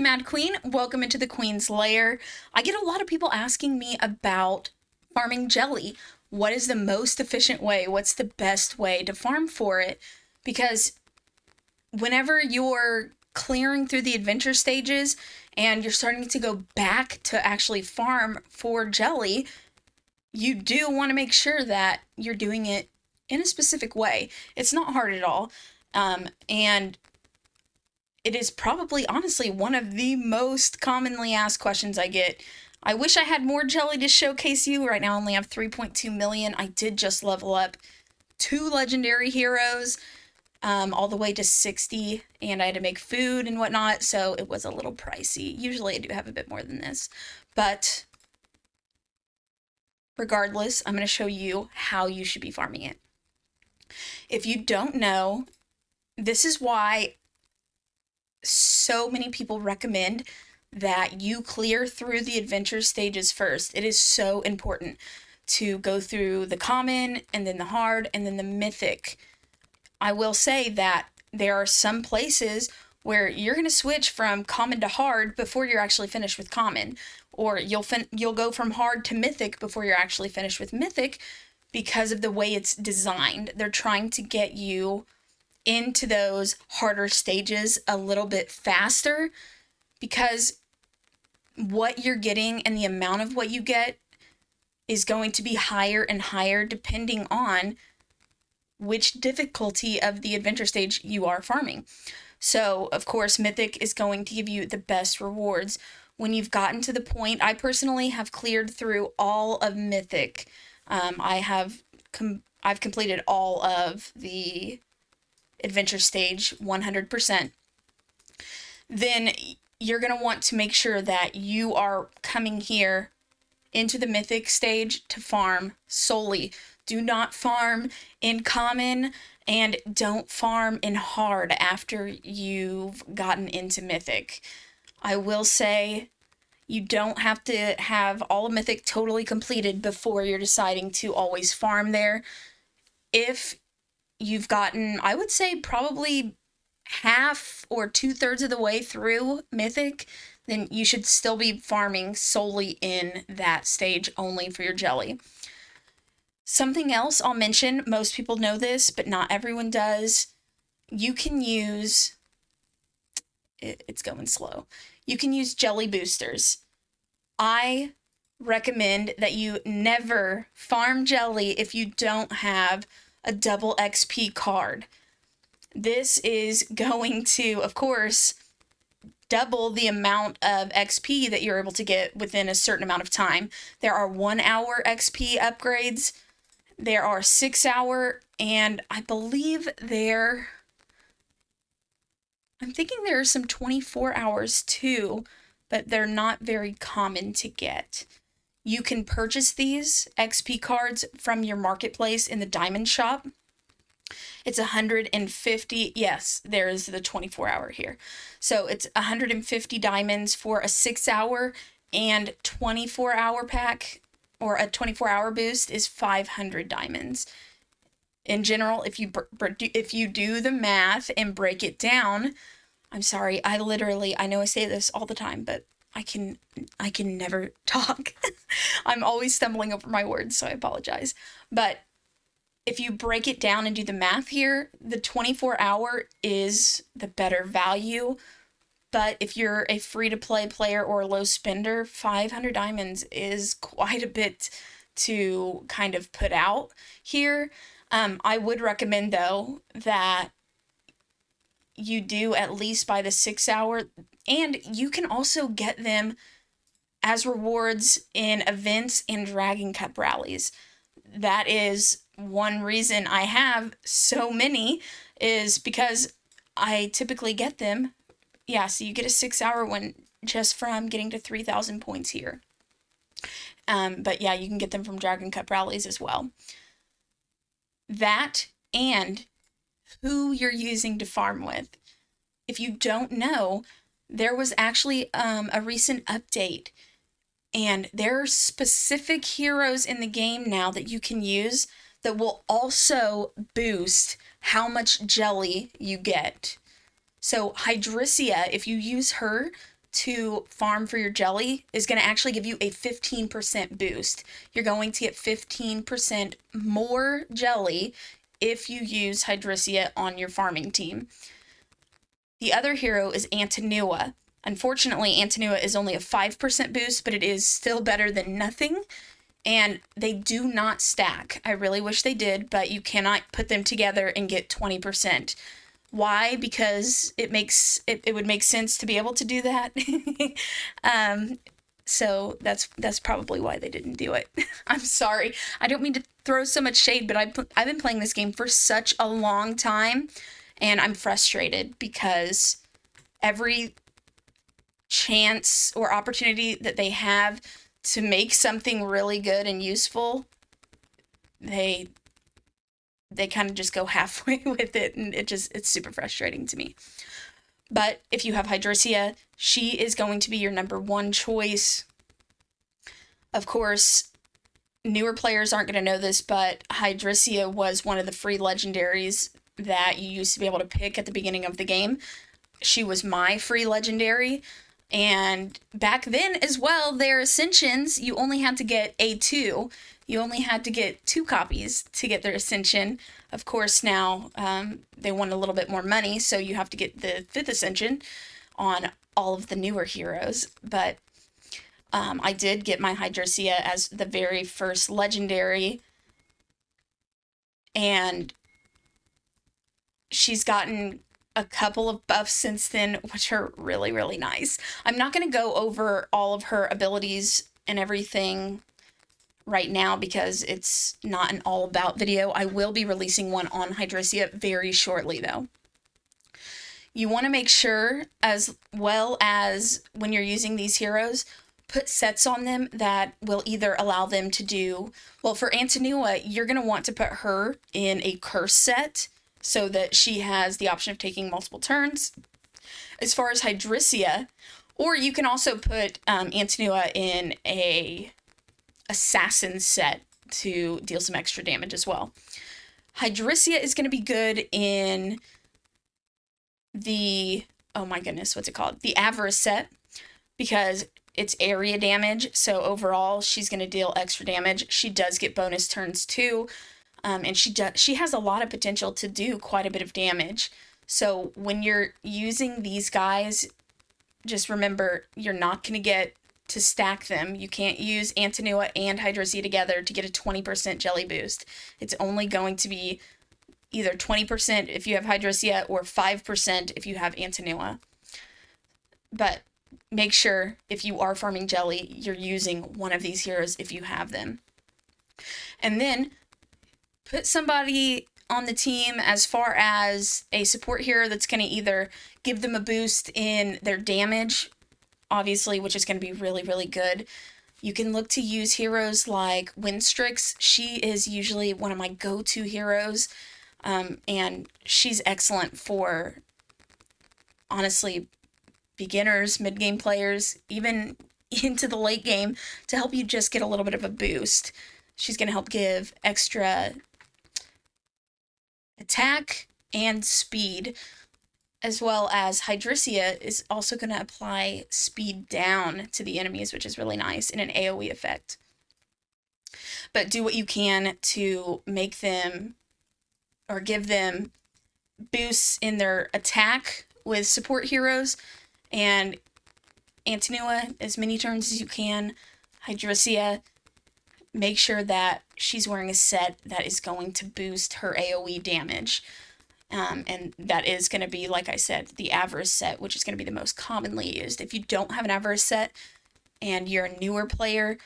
Mad Queen. Welcome into the Queen's Lair. I get a lot of people asking me about farming jelly. What is the most efficient way? What's the best way to farm for it? Because whenever you're clearing through the adventure stages and you're starting to go back to actually farm for jelly, you do want to make sure that you're doing it in a specific way. It's not hard at all. And it is probably, honestly, one of the most commonly asked questions I get. I wish I had more jelly to showcase you. Right now I only have 3.2 million. I did just level up 2 legendary heroes, all the way to 60, and I had to make food and whatnot, so it was a little pricey. Usually I do have a bit more than this, but regardless, I'm going to show you how you should be farming it. If you don't know, this is why so many people recommend that you clear through the adventure stages first. It is so important to go through the common and then the hard and then the mythic. I will say that there are some places where you're going to switch from common to hard before you're actually finished with common, or you'll go from hard to mythic before you're actually finished with mythic because of the way it's designed. They're trying to get you into those harder stages a little bit faster, because what you're getting and the amount of what you get is going to be higher and higher depending on which difficulty of the adventure stage you are farming. So, of course, Mythic is going to give you the best rewards. When you've gotten to the point, I personally have cleared through all of Mythic. I've completed all of the adventure stage 100%. Then you're going to want to make sure that you are coming here into the mythic stage to farm solely. Do not farm in common, and don't farm in hard after you've gotten into mythic. I will say you don't have to have all of mythic totally completed before you're deciding to always farm there. If you've gotten, I would say, probably half or 2/3 of the way through mythic, then you should still be farming solely in that stage only for your jelly. Something else I'll mention, most people know this, but not everyone does. You can use, it's going slow. You can use jelly boosters. I recommend that you never farm jelly if you don't have a double XP card. This is going to, of course, double the amount of XP that you're able to get within a certain amount of time. There are 1 hour XP upgrades. There are 6 hour, and I believe I'm thinking there are some 24 hours too, but they're not very common to get. You can purchase these XP cards from your marketplace in the diamond shop. It's 150, yes, there is the 24 hour here. So it's 150 diamonds for a 6 hour, and 24 hour pack, or a 24 hour boost, is 500 diamonds. In general, if you do the math and break it down, I'm sorry, I know I say this all the time, but I can never talk. I'm always stumbling over my words, so I apologize. But if you break it down and do the math here, the 24 hour is the better value. But if you're a free-to-play player or a low spender, 500 diamonds is quite a bit to kind of put out here. I would recommend, though, that you do at least by the 6 hour, and you can also get them as rewards in events and Dragon Cup rallies. That is one reason I have so many, is because I typically get them. Yeah, so you get a 6 hour one just from getting to 3,000 points here. But yeah, you can get them from Dragon Cup rallies as well. That, and who you're using to farm with. If you don't know, there was actually a recent update, and there are specific heroes in the game now that you can use that will also boost how much jelly you get. So Hydrisia, if you use her to farm for your jelly is going to actually give you a 15% boost. You're going to get 15% more jelly if you use Hydrisia on your farming team. The other hero is Antinua. Unfortunately, Antinua is only a 5% boost, but it is still better than nothing. And they do not stack. I really wish they did, but you cannot put them together and get 20%. Why? Because it would make sense to be able to do that. So that's probably why they didn't do it. I'm sorry. I don't mean to throw so much shade, but I've been playing this game for such a long time, and I'm frustrated because every chance or opportunity that they have to make something really good and useful, they kind of just go halfway with it, and it's super frustrating to me. But if you have Hydrisia, she is going to be your number one choice. Of course, newer players aren't going to know this, but Hydrisia was one of the free legendaries that you used to be able to pick at the beginning of the game. She was my free legendary. And back then as well, their ascensions, you only had to get A2. You only had to get 2 copies to get their ascension. Of course, now they want a little bit more money, so you have to get the 5th ascension on all of the newer heroes. But I did get my Hydrisia as the very first legendary, and she's gotten a couple of buffs since then, which are really, really nice. I'm not going to go over all of her abilities and everything right now because it's not an all about video. I will be releasing one on Hydrisia very shortly though. You want to make sure, as well as when you're using these heroes, put sets on them that will either allow them to do, well, for Antinua, you're going to want to put her in a curse set so that she has the option of taking multiple turns. As far as Hydrisia, or you can also put Antinua in a assassin set to deal some extra damage as well. Hydrisia is going to be good in the, oh my goodness, what's it called? The Avarice set, because it's area damage, so overall she's going to deal extra damage. She does get bonus turns too. And she has a lot of potential to do quite a bit of damage. So when you're using these guys, just remember you're not going to get to stack them. You can't use Antinua and Hydrisia together to get a 20% jelly boost. It's only going to be either 20% if you have Hydrisia or 5% if you have Antinua. But make sure if you are farming jelly, you're using one of these heroes if you have them. And then put somebody on the team as far as a support hero that's going to either give them a boost in their damage, obviously, which is going to be really, really good. You can look to use heroes like Winstrix. She is usually one of my go-to heroes, and she's excellent for, honestly, beginners, mid-game players, even into the late game, to help you just get a little bit of a boost. She's going to help give extra attack and speed, as well as Hydrisia is also going to apply speed down to the enemies, which is really nice in an AoE effect. But do what you can to make them or give them boosts in their attack with support heroes, and Antinua as many turns as you can. Hydrisia, make sure that she's wearing a set that is going to boost her AoE damage. And that is going to be, like I said, the Avarice set, which is going to be the most commonly used. If you don't have an Avarice set and you're a newer player,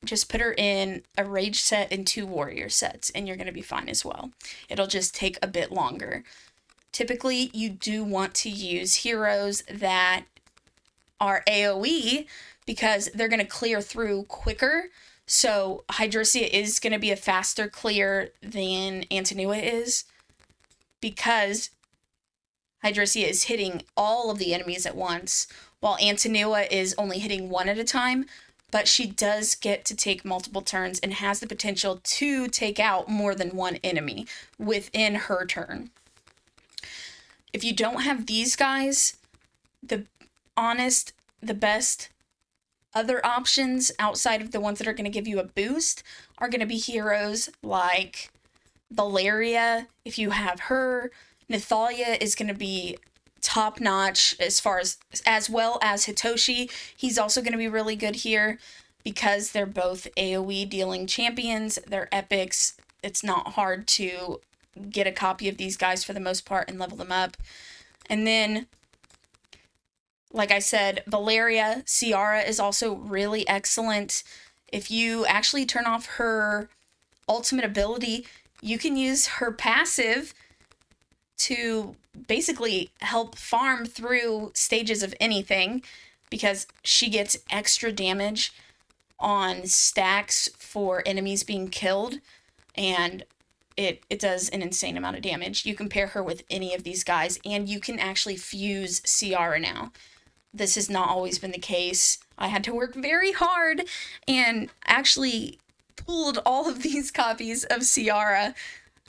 just put her in a Rage set and 2 Warrior sets, and you're going to be fine as well. It'll just take a bit longer. Typically, you do want to use heroes that are AoE because they're going to clear through quicker. So Hydrisia is going to be a faster clear than Antinua is, because Hydrisia is hitting all of the enemies at once, while Antinua is only hitting one at a time, but she does get to take multiple turns and has the potential to take out more than one enemy within her turn. If you don't have these guys, the the best other options outside of the ones that are going to give you a boost are going to be heroes like Valeria. If you have her, Nathalia is going to be top notch as well as Hitoshi. He's also going to be really good here because they're both AoE dealing champions. They're epics. It's not hard to get a copy of these guys for the most part and level them up. And then, like I said, Valeria, Ciara is also really excellent. If you actually turn off her ultimate ability, you can use her passive to basically help farm through stages of anything, because she gets extra damage on stacks for enemies being killed, and it does an insane amount of damage. You can pair her with any of these guys, and you can actually fuse Ciara now. This has not always been the case. I had to work very hard and actually pulled all of these copies of Ciara.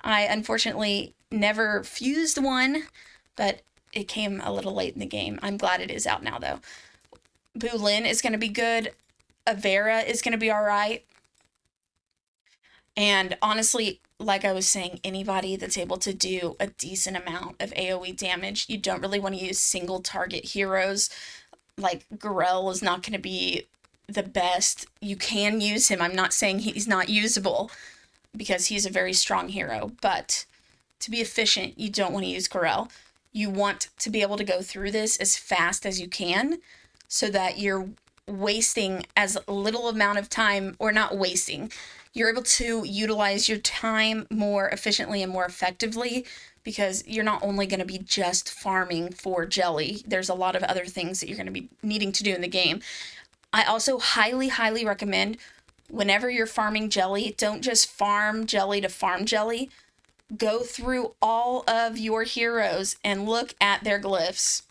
I unfortunately never fused one, but it came a little late in the game. I'm glad it is out now, though. Bulin is going to be good. Avera is going to be all right. And honestly, like I was saying, anybody that's able to do a decent amount of AoE damage, you don't really want to use single target heroes. Like Garel is not going to be the best. You can use him. I'm not saying he's not usable, because he's a very strong hero, but to be efficient, you don't want to use Garel. You want to be able to go through this as fast as you can so that you're wasting as little amount of time, or not wasting, you're able to utilize your time more efficiently and more effectively, because you're not only going to be just farming for jelly. There's a lot of other things that you're going to be needing to do in the game. I also highly, highly recommend, whenever you're farming jelly, don't just farm jelly to farm jelly. Go through all of your heroes and look at their glyphs.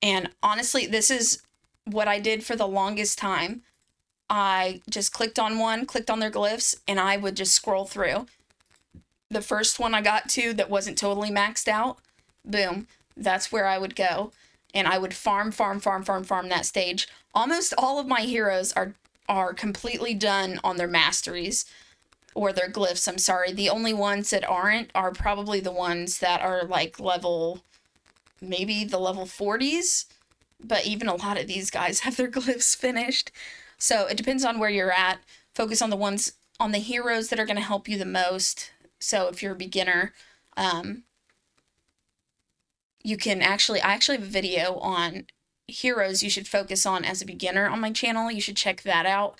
And honestly, this is what I did for the longest time. I just clicked on their glyphs, and I would just scroll through. The first one I got to that wasn't totally maxed out, boom, that's where I would go. And I would farm that stage. Almost all of my heroes are completely done on their masteries, or their glyphs, I'm sorry. The only ones that aren't are probably the ones that are like maybe the level 40s, but even a lot of these guys have their glyphs finished. So it depends on where you're at. Focus on the heroes that are going to help you the most. So if you're a beginner, you can I actually have a video on heroes you should focus on as a beginner on my channel. You should check that out.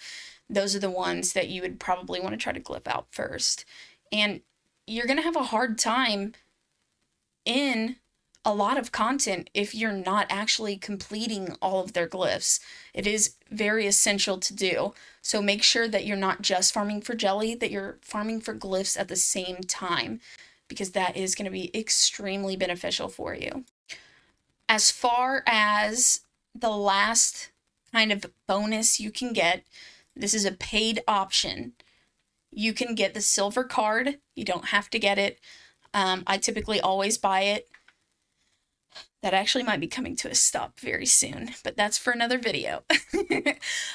Those are the ones that you would probably want to try to glyph out first. And you're going to have a hard time in a lot of content if you're not actually completing all of their glyphs. It is very essential to do. So make sure that you're not just farming for jelly, that you're farming for glyphs at the same time, because that is going to be extremely beneficial for you. As far as the last kind of bonus you can get, this is a paid option. You can get the silver card. You don't have to get it. I typically always buy it. That actually might be coming to a stop very soon, but that's for another video.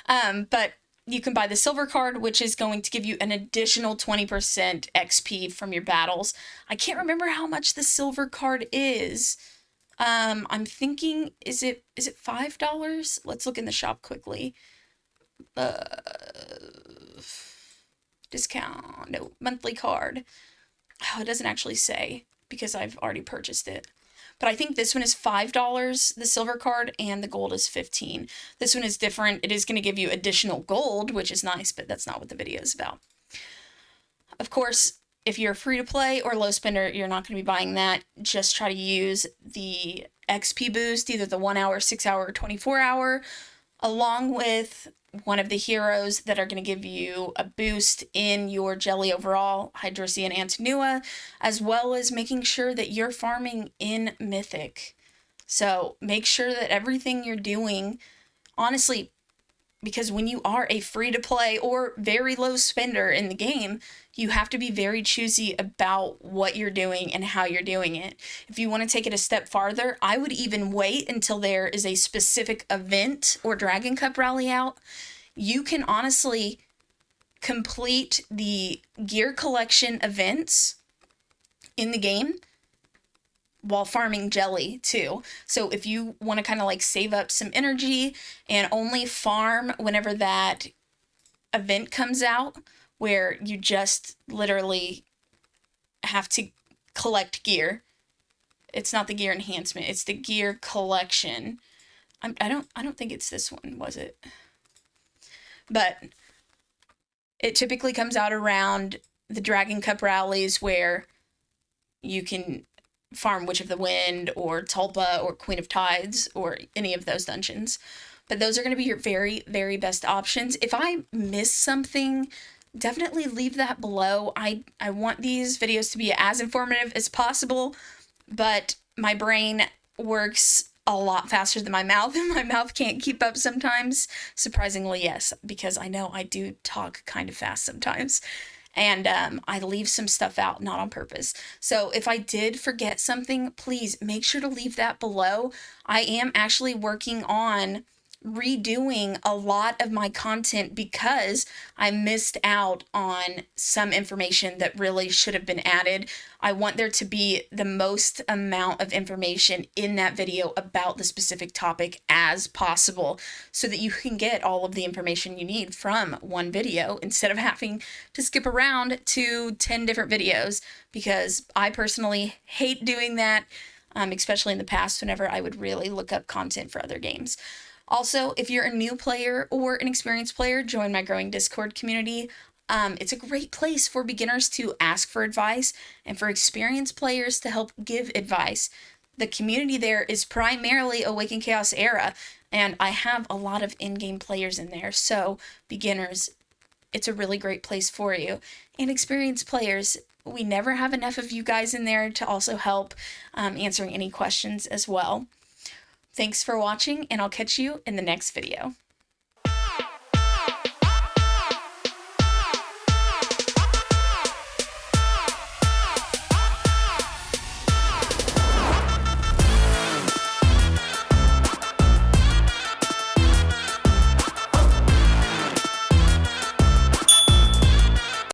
But you can buy the silver card, which is going to give you an additional 20% XP from your battles. I can't remember how much the silver card is. I'm thinking, is it $5? Let's look in the shop quickly. Discount, no, monthly card. Oh, it doesn't actually say because I've already purchased it. But I think this one is $5, the silver card, and the gold is $15. This one is different. It is going to give you additional gold, which is nice, but that's not what the video is about. Of course, if you're free to play or low spender, you're not going to be buying that. Just try to use the XP boost, either the 1 hour, 6 hour, or 24 hour, along with one of the heroes that are going to give you a boost in your jelly overall, Hydrosia and Antinua, as well as making sure that you're farming in Mythic. So make sure that everything you're doing, honestly, because when you are a free-to-play or very low spender in the game, you have to be very choosy about what you're doing and how you're doing it. If you want to take it a step farther, I would even wait until there is a specific event or Dragon Cup rally out. You can honestly complete the gear collection events in the game while farming jelly too. So if you want to kind of like save up some energy and only farm whenever that event comes out, where you just literally have to collect gear. It's not the gear enhancement, it's the gear collection. I don't think it's this one, was it? But it typically comes out around the Dragon Cup rallies, where you can farm Witch of the Wind or Tulpa or Queen of Tides or any of those dungeons. But those are going to be your very, very best options. If I miss something, definitely leave that below. I want these videos to be as informative as possible, but my brain works a lot faster than my mouth, and my mouth can't keep up sometimes. Surprisingly, yes, because I know I do talk kind of fast sometimes. And I leave some stuff out, not on purpose. So if I did forget something, please make sure to leave that below. I am actually working on redoing a lot of my content because I missed out on some information that really should have been added. I want there to be the most amount of information in that video about the specific topic as possible, so that you can get all of the information you need from one video instead of having to skip around to 10 different videos, because I personally hate doing that, especially in the past whenever I would really look up content for other games. Also, if you're a new player or an experienced player, join my growing Discord community. It's a great place for beginners to ask for advice and for experienced players to help give advice. The community there is primarily Awaken Chaosera, and I have a lot of in-game players in there, so beginners, it's a really great place for you. And experienced players, we never have enough of you guys in there to also help answering any questions as well. Thanks for watching, and I'll catch you in the next video.